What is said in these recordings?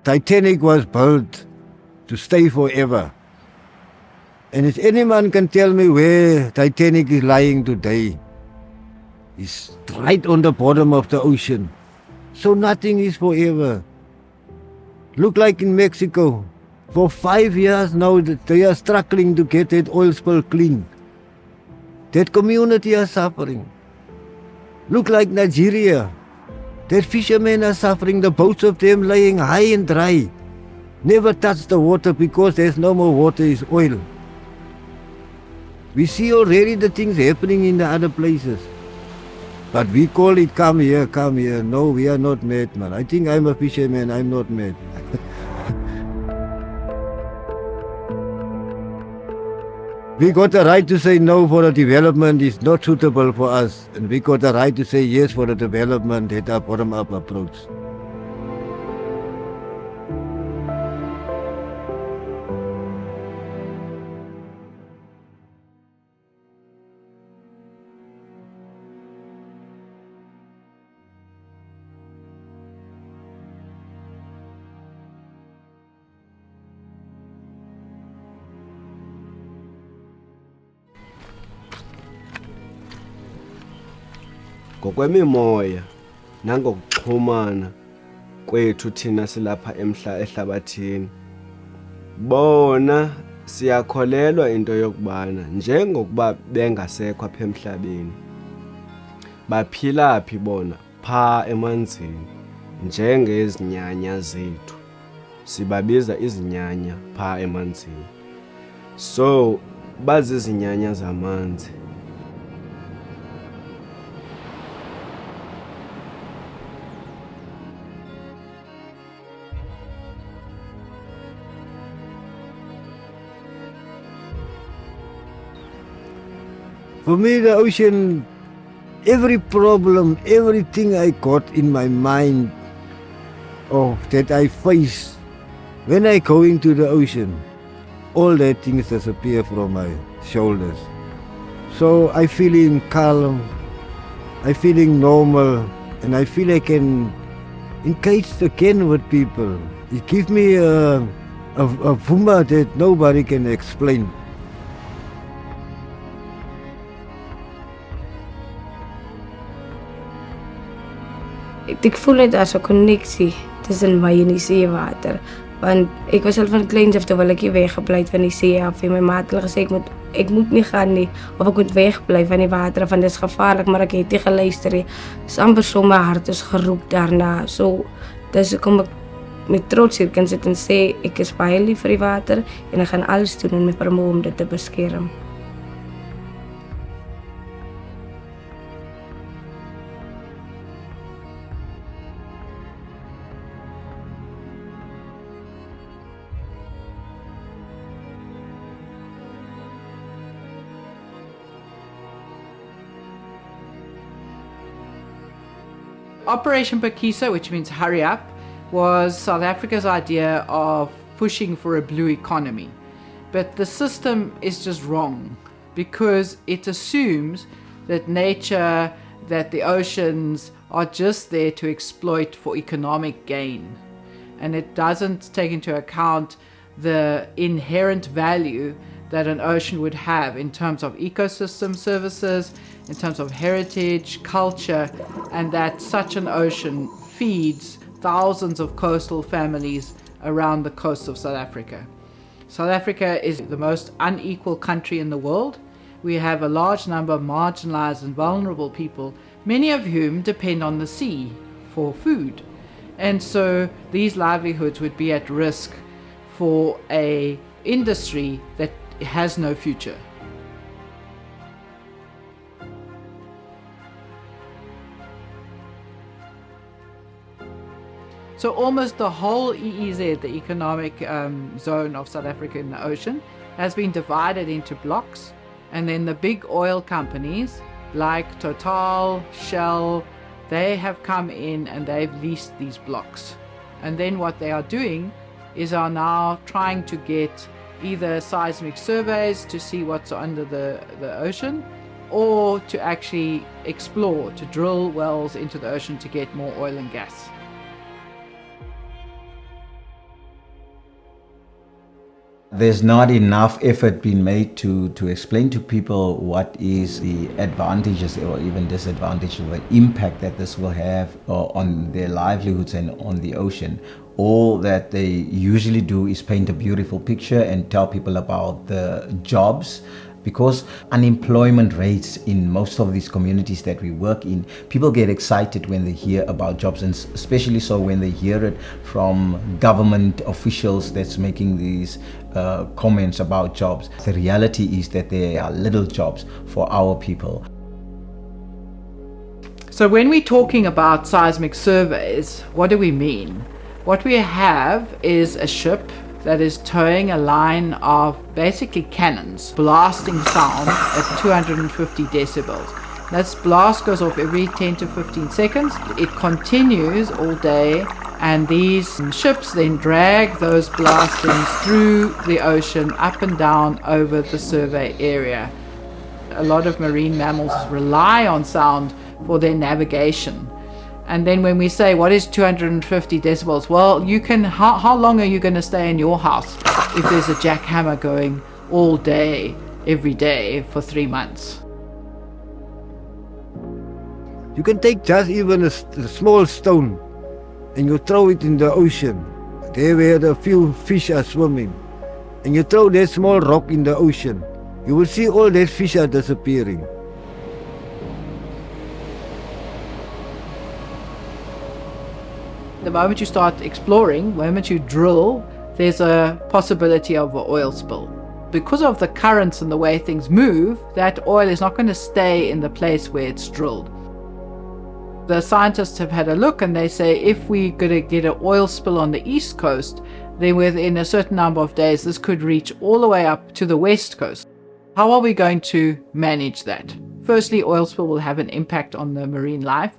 Titanic was built to stay forever. And if any man can tell me where Titanic is lying today, it's right on the bottom of the ocean. So nothing is forever. Look like in Mexico. For 5 years now, they are struggling to get that oil spill clean. That community is suffering. Look like Nigeria. That fishermen are suffering, the boats of them laying high and dry. Never touch the water because there's no more water, it's oil. We see already the things happening in the other places. But we call it, come here, come here. No, we are not mad, man. I think I'm a fisherman, I'm not mad. We got the right to say no for the development is not suitable for us. And we got the right to say yes for the development at a bottom-up approach. Ngokwemimoya nangokuxhumana kwethu thina silapha ehlabathini, bona siyakholelwa into yokubana njengokuba bengasekho apha emhlabeni, baphila phi bona phaa emanzini njengezinyanya zethu. Sibabiza izinyanya phaa emanzini. So bazizinyanya zamanzi. For me, the ocean, every problem, everything I got in my mind that I face, when I go into the ocean, all that things disappear from my shoulders. So I feeling calm, I feeling normal, and I feel I can engage again with people. It gives me a vuma that nobody can explain. Ik voel net as 'n koneksie tussen my en die seewater, want ek was al van kleins af toe wil ek nie weggebly het van die see af. En my ma het al gesê ek moet nie gaan nie, of ek moet wegbly van die water, want dit is gevaarlik, maar ek het nie geluister nie. Dis amper so my hart is geroep daarna. So dis hoekom ek met trots hier kan sit en sê ek is baie lief vir die water en ek gaan alles doen in my vermoë om dit te beskerm. Operation Pakisa, which means hurry up, was South Africa's idea of pushing for a blue economy. But the system is just wrong because it assumes that nature, that the oceans are just there to exploit for economic gain. And it doesn't take into account the inherent value that an ocean would have in terms of ecosystem services, in terms of heritage, culture, and that such an ocean feeds thousands of coastal families around the coast of South Africa. South Africa is the most unequal country in the world. We have a large number of marginalized and vulnerable people, many of whom depend on the sea for food. And so these livelihoods would be at risk for an industry that has no future. So almost the whole EEZ, the economic zone of South Africa in the ocean, has been divided into blocks, and then the big oil companies like Total, Shell, they have come in and they've leased these blocks. And then what they are doing is are now trying to get either seismic surveys to see what's under the ocean, or to actually explore, to drill wells into the ocean to get more oil and gas. There's not enough effort being made to explain to people what is the advantages or even disadvantages or the impact that this will have on their livelihoods and on the ocean. All that they usually do is paint a beautiful picture and tell people about the jobs, because unemployment rates in most of these communities that we work in, people get excited when they hear about jobs, and especially so when they hear it from government officials that's making these comments about jobs. The reality is that there are little jobs for our people. So when we're talking about seismic surveys, what do we mean? What we have is a ship that is towing a line of basically cannons, blasting sound at 250 decibels. That blast goes off every 10 to 15 seconds. It continues all day, and these ships then drag those blastings through the ocean, up and down over the survey area. A lot of marine mammals rely on sound for their navigation. And then when we say, what is 250 decibels? Well, you can, how long are you going to stay in your house if there's a jackhammer going all day, every day for 3 months? You can take just even a small stone and you throw it in the ocean, there where a few fish are swimming, and you throw that small rock in the ocean, you will see all those fish are disappearing. The moment you start exploring, the moment you drill, there's a possibility of an oil spill. Because of the currents and the way things move, that oil is not going to stay in the place where it's drilled. The scientists have had a look and they say if we're going to get an oil spill on the east coast, then within a certain number of days this could reach all the way up to the west coast. How are we going to manage that? Firstly, oil spill will have an impact on the marine life.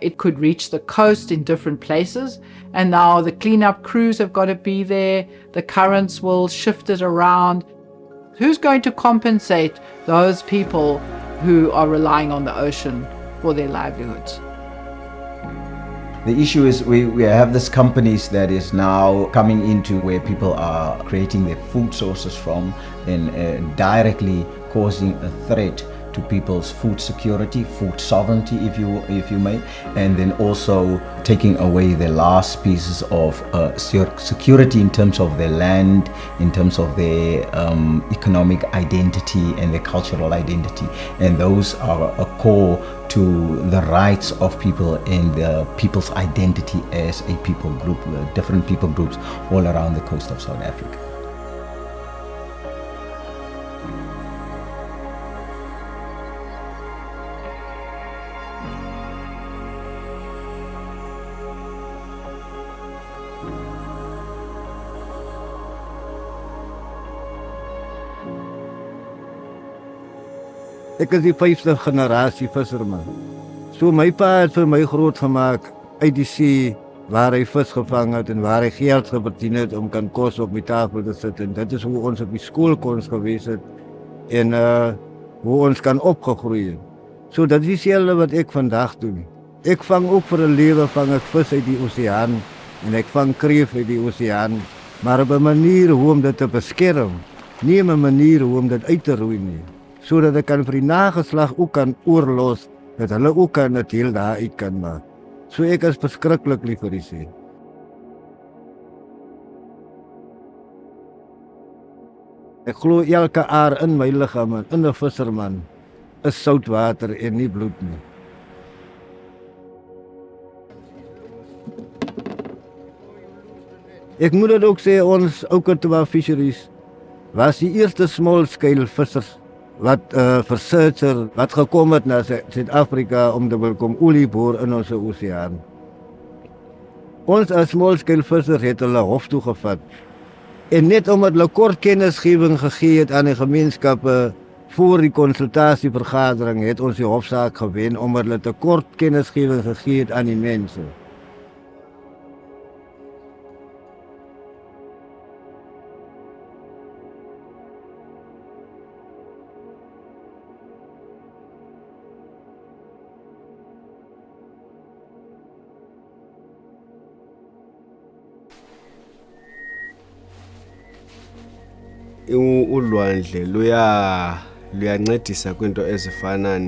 It could reach the coast in different places, and now the cleanup crews have got to be there. The currents will shift it around. Who's going to compensate those people who are relying on the ocean for their livelihoods? The issue is we have these companies that is now coming into where people are creating their food sources from, and directly causing a threat to people's food security, food sovereignty, if you may, and then also taking away the last pieces of security in terms of their land, in terms of their economic identity and their cultural identity, and those are a core to the rights of people and the people's identity as a people group, different people groups all around the coast of South Africa. Ek is die 5de generasie visserman. So my pa het vir my groot gemaak uit die see waar hy vis gevang het en waar hy geld verdien het om kan kos op die tafel te sit. En dit is hoe ons op die skool kon gewees het en hoe ons kan opgegroei het. So dat is dieselfde wat ek vandag doen. Ek vang ook vir 'n lewe, vang ek vis uit die oseaan en ek vang kreef uit die oseaan, maar op 'n manier hoe om dit te beskerm, nie 'n manier hoe om dit uit te roei nie. Sodat ek kan vir die nageslag ook kan oorlos, dat hulle ook kan dit heel daar uit kan maak. So ek is verskriklik lief vir die see. Ek glo elke aar in my liggaam, in 'n visserman, is soutwater en nie bloed nie. Ek moet dit ook sê, ons Oukertwa Fisheries was die eerste small scale vissers wat versearcher wat gekom het na Suid-Afrika om te wil kom olie boor in ons oseaan. Ons as small scale vissers het hulle hof toe gevat. En net omdat hulle kort kennisgewing gegee het aan die gemeenskappe voor die konsultasievergadering, het ons die hofsaak gewen omdat hulle te kort kennisgewing gegee het aan die mense. ulwandle luyancedisa kwinto ezifana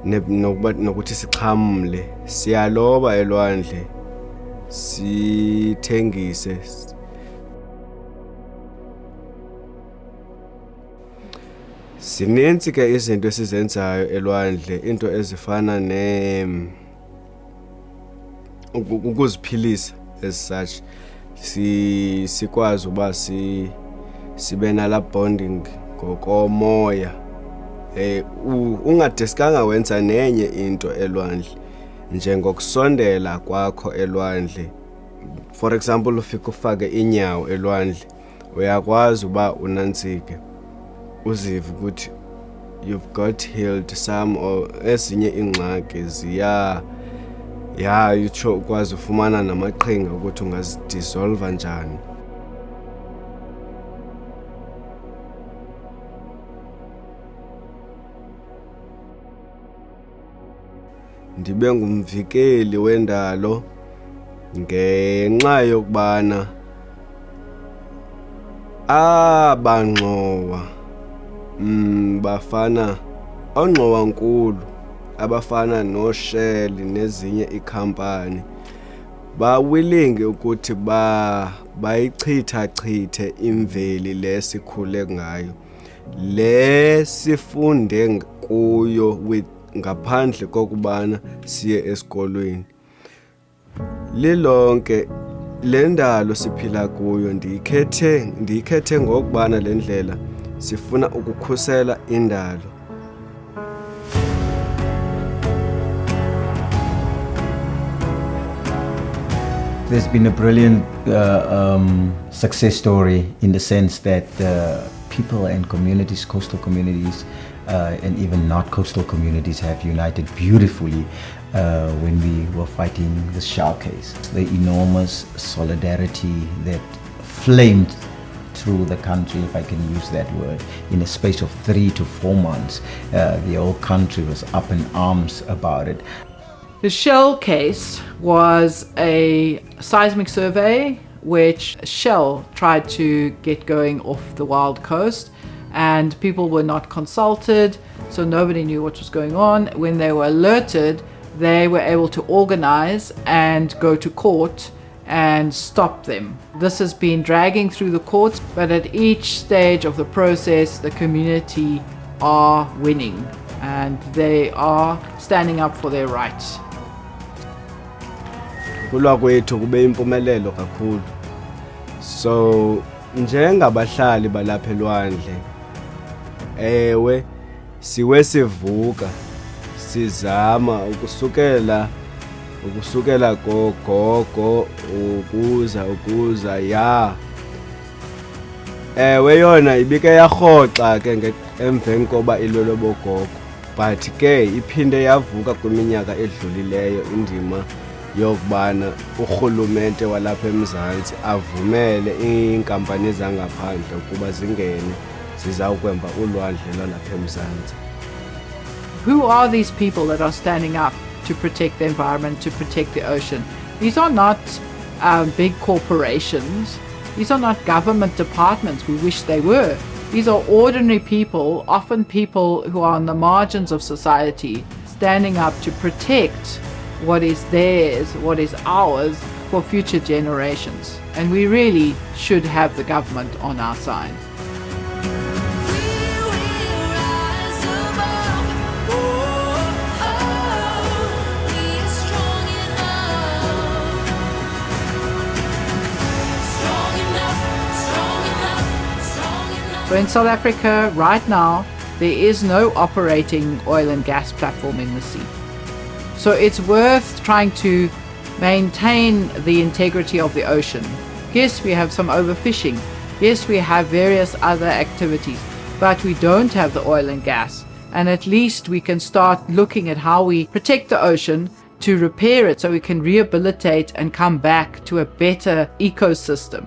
nokuthi sixhamle. Siyaloba elwandle, sithengise. Sinintsi ke izinto esizenzayo elwandle, into ezifana ukuziphilisa as such. Sikwazi uba sibe nala bonding ngokomoya. Ungadesikanga wenza nenye into elwandle njengokusondela kwakho elwandle. For example, ufike ufake inyawo elwandle, uyakwazi uba unantsike, uzive ukuthi you've got healed some or ezinye ingxaki utsho ukwazi ufumana namaqhinga ukuthi ungazidissolve njani. Ndibe ngumvikeli wendalo ngenxa yokubana abangxowa bafana ongxowankulu abafana no-Shell nezinye ikhampani willing ukuthi bayichithe imveli lesikhule ngayo, le sifunde kuyo ngaphandle kokubana siye esikolweni. Lilonke le ndalo siphila kuyo ndiyikhethe ngokubana le ndlela sifuna ukukhusela indalo. There's been a brilliant success story in the sense that people and communities, coastal communities, and even not coastal communities have united beautifully when we were fighting the shell case. The enormous solidarity that flamed through the country, if I can use that word, in a space of 3 to 4 months. The whole country was up in arms about it. The Shell case was a seismic survey which Shell tried to get going off the Wild Coast, and people were not consulted, so nobody knew what was going on. When they were alerted, they were able to organize and go to court and stop them. This has been dragging through the courts, but at each stage of the process, the community are winning and they are standing up for their rights. Kulwa kwethu kube impumelelo kakhulu. So njengabahlali balapha elwandle, ewe siwe sivuka sizama ukusukela gogo ukuza ewe yona ibike yarhoxa ke emveni koba ilwelo bogogo, but ke iphinde yavuka kwiminyaka edlulileyo indima yokubana urhulumente walapha eMzantsi avumele iinkampani zangaphandle ukuba zingene zizawukwemba ulwandle lwalapha eMzantsi. Who are these people that are standing up to protect the environment, to protect the ocean? These are not big corporations. These are not government departments. We wish they were. These are ordinary people, often people who are on the margins of society, standing up to protect what is theirs, what is ours, for future generations. And we really should have the government on our side. So in South Africa right now, there is no operating oil and gas platform in the sea. So it's worth trying to maintain the integrity of the ocean. Yes, we have some overfishing. Yes, we have various other activities, but we don't have the oil and gas. And at least we can start looking at how we protect the ocean to repair it so we can rehabilitate and come back to a better ecosystem.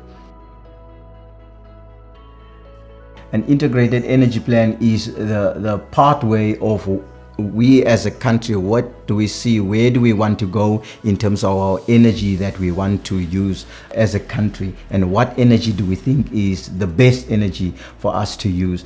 An integrated energy plan is the pathway of we as a country, what do we see? Where do we want to go in terms of our energy that we want to use as a country? And what energy do we think is the best energy for us to use?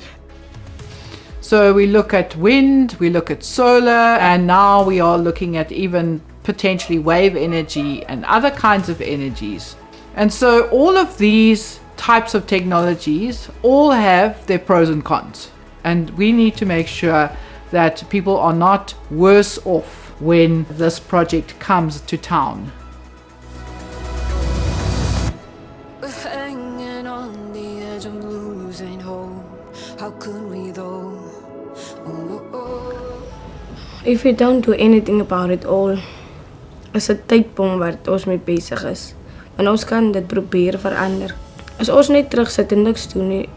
So we look at wind, we look at solar, and now we are looking at even potentially wave energy and other kinds of energies. And so all of these types of technologies all have their pros and cons. And we need to make sure that people are not worse off when this project comes to town. We're hanging on the edge of losing hope. How could we though? If we don't do anything about it all, is 'n tydbom wat ons mee besig is. En ons kan dit probeer verander. As ons net terugsit en niks doen nie,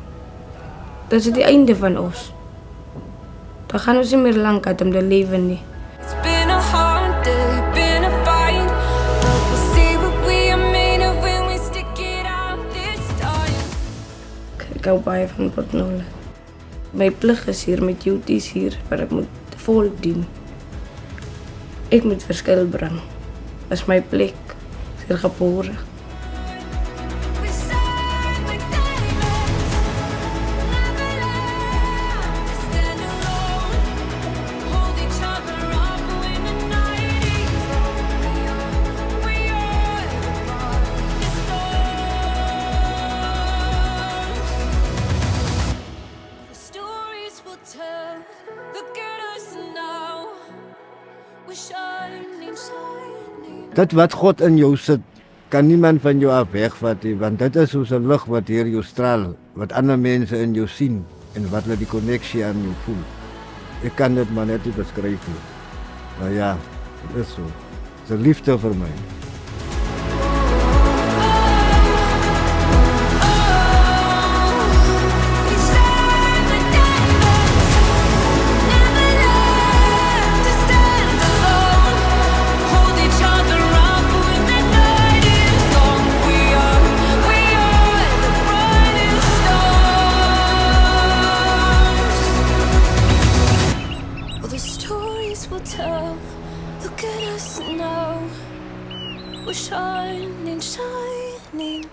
dan is dit die einde van ons. Dan gaan ons nie meer lank uit om te lewe nie. It's been a hard day, been a fight, but we'll see what we are made of when we stick it out this time. Ek hou baie van Port Nolloth. My plig is hier met duties hier, wat ek moet voldien. Ek moet verskil bring. Is my plek, is hier gebore. We shine like diamonds, never left to stand alone. Hold each other up when the night is long. We are the brightest stars. The stories we'll tell, look at us now. We're shining, shining. Dit wat God in jou sit, kan niemand van jou af wegvat nie, want dit is soos 'n lig wat deur jou straal, wat ander mense in jou sien en wat hulle die koneksie aan jou voel. Ek kan dit maar net nie beskryf nie. Maar ja, dit is so. Dit is 'n liefde vir my. We shine like diamonds, never left to stand alone. Hold each other up when the night is long. We are the brightest stars. Well, the stories we'll tell, look at us now. We're shining, shining.